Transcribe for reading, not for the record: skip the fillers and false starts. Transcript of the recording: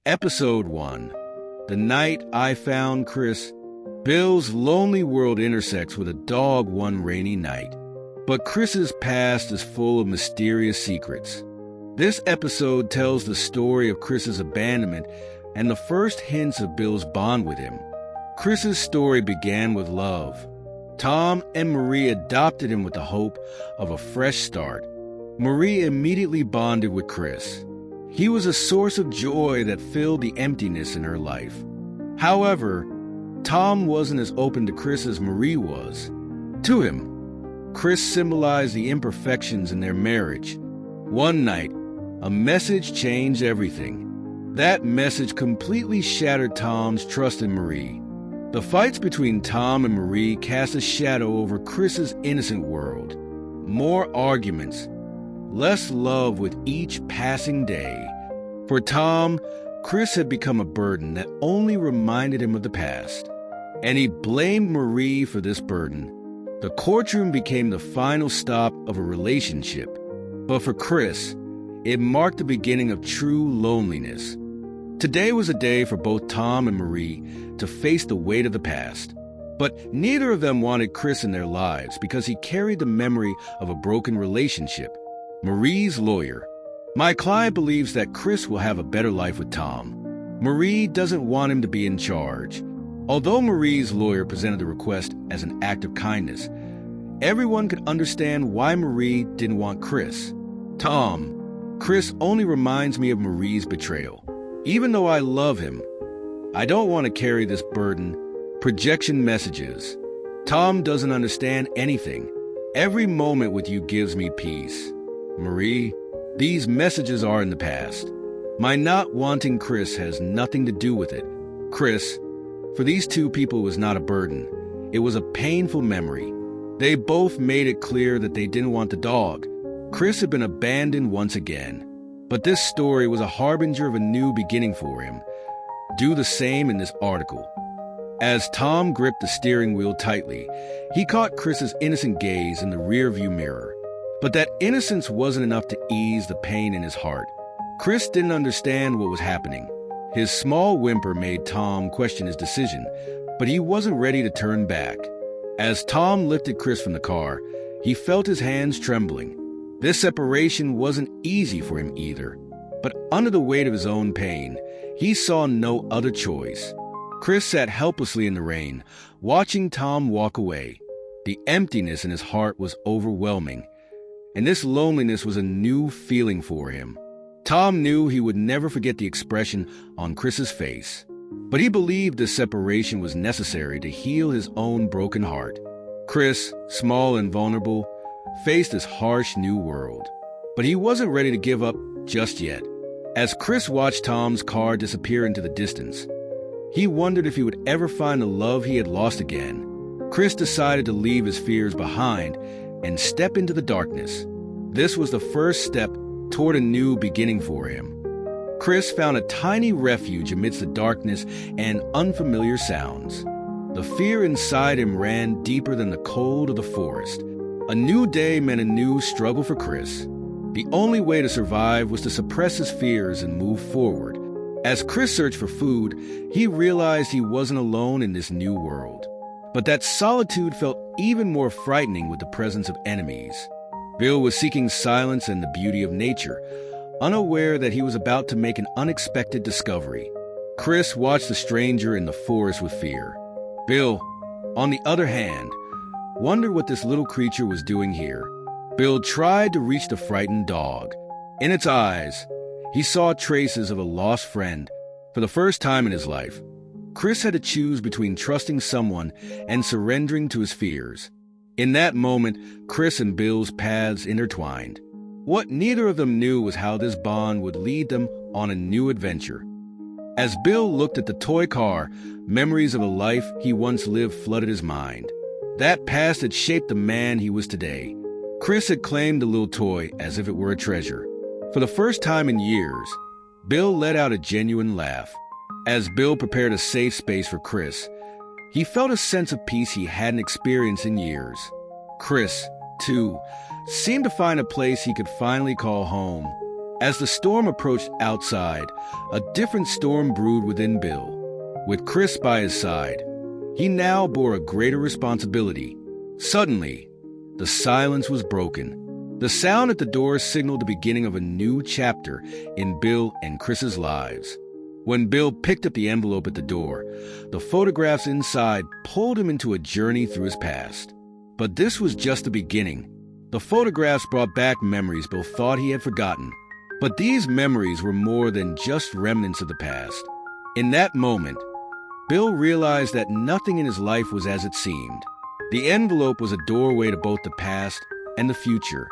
Episode 1. The Night I Found Chris. Bill's lonely world intersects with a dog one rainy night. But Chris's past is full of mysterious secrets. This episode tells the story of Chris's abandonment and the first hints of Bill's bond with him. Chris's story began with love. Tom and Marie adopted him with the hope of a fresh start. Marie immediately bonded with Chris. He was a source of joy that filled the emptiness in her life. However, Tom wasn't as open to Chris as Marie was. To him, Chris symbolized the imperfections in their marriage. One night, a message changed everything. That message completely shattered Tom's trust in Marie. The fights between Tom and Marie cast a shadow over Chris's innocent world. More arguments, less love with each passing day. For Tom, Chris had become a burden that only reminded him of the past. And he blamed Marie for this burden. The courtroom became the final stop of a relationship. But for Chris, it marked the beginning of true loneliness. Today was a day for both Tom and Marie to face the weight of the past. But neither of them wanted Chris in their lives because he carried the memory of a broken relationship. Marie's lawyer. My client believes that Chris will have a better life with Tom. Marie doesn't want him to be in charge. Although Marie's lawyer presented the request as an act of kindness, everyone could understand why Marie didn't want Chris. Tom, Chris only reminds me of Marie's betrayal. Even though I love him, I don't want to carry this burden. Projection messages. Tom doesn't understand anything. Every moment with you gives me peace. Marie, these messages are in the past. My not wanting Chris has nothing to do with it. Chris, for these two people, was not a burden. It was a painful memory. They both made it clear that they didn't want the dog. Chris had been abandoned once again. But this story was a harbinger of a new beginning for him. Do the same in this article. As Tom gripped the steering wheel tightly, he caught Chris's innocent gaze in the rearview mirror. But that innocence wasn't enough to ease the pain in his heart. Chris didn't understand what was happening. His small whimper made Tom question his decision, but he wasn't ready to turn back. As Tom lifted Chris from the car, he felt his hands trembling. This separation wasn't easy for him either. But under the weight of his own pain, he saw no other choice. Chris sat helplessly in the rain, watching Tom walk away. The emptiness in his heart was overwhelming. And this loneliness was a new feeling for him. Tom knew he would never forget the expression on Chris's face. But he believed this separation was necessary to heal his own broken heart. Chris, small and vulnerable, faced this harsh new world. But he wasn't ready to give up just yet. As Chris watched Tom's car disappear into the distance, he wondered if he would ever find the love he had lost again. Chris decided to leave his fears behind and step into the darkness. This was the first step toward a new beginning for him. Chris found a tiny refuge amidst the darkness and unfamiliar sounds. The fear inside him ran deeper than the cold of the forest. A new day meant a new struggle for Chris. The only way to survive was to suppress his fears and move forward. As Chris searched for food, he realized he wasn't alone in this new world. But that solitude felt even more frightening with the presence of enemies. Bill was seeking silence and the beauty of nature, unaware that he was about to make an unexpected discovery. Chris watched the stranger in the forest with fear. Bill, on the other hand, wondered what this little creature was doing here. Bill tried to reach the frightened dog. In its eyes, he saw traces of a lost friend. For the first time in his life, Chris had to choose between trusting someone and surrendering to his fears. In that moment, Chris and Bill's paths intertwined. What neither of them knew was how this bond would lead them on a new adventure. As Bill looked at the toy car, memories of a life he once lived flooded his mind. That past had shaped the man he was today. Chris had claimed the little toy as if it were a treasure. For the first time in years, Bill let out a genuine laugh. As Bill prepared a safe space for Chris, he felt a sense of peace he hadn't experienced in years. Chris, too, seemed to find a place he could finally call home. As the storm approached outside, a different storm brewed within Bill. With Chris by his side, he now bore a greater responsibility. Suddenly, the silence was broken. The sound at the door signaled the beginning of a new chapter in Bill and Chris's lives. When Bill picked up the envelope at the door, the photographs inside pulled him into a journey through his past. But this was just the beginning. The photographs brought back memories Bill thought he had forgotten. But these memories were more than just remnants of the past. In that moment, Bill realized that nothing in his life was as it seemed. The envelope was a doorway to both the past and the future.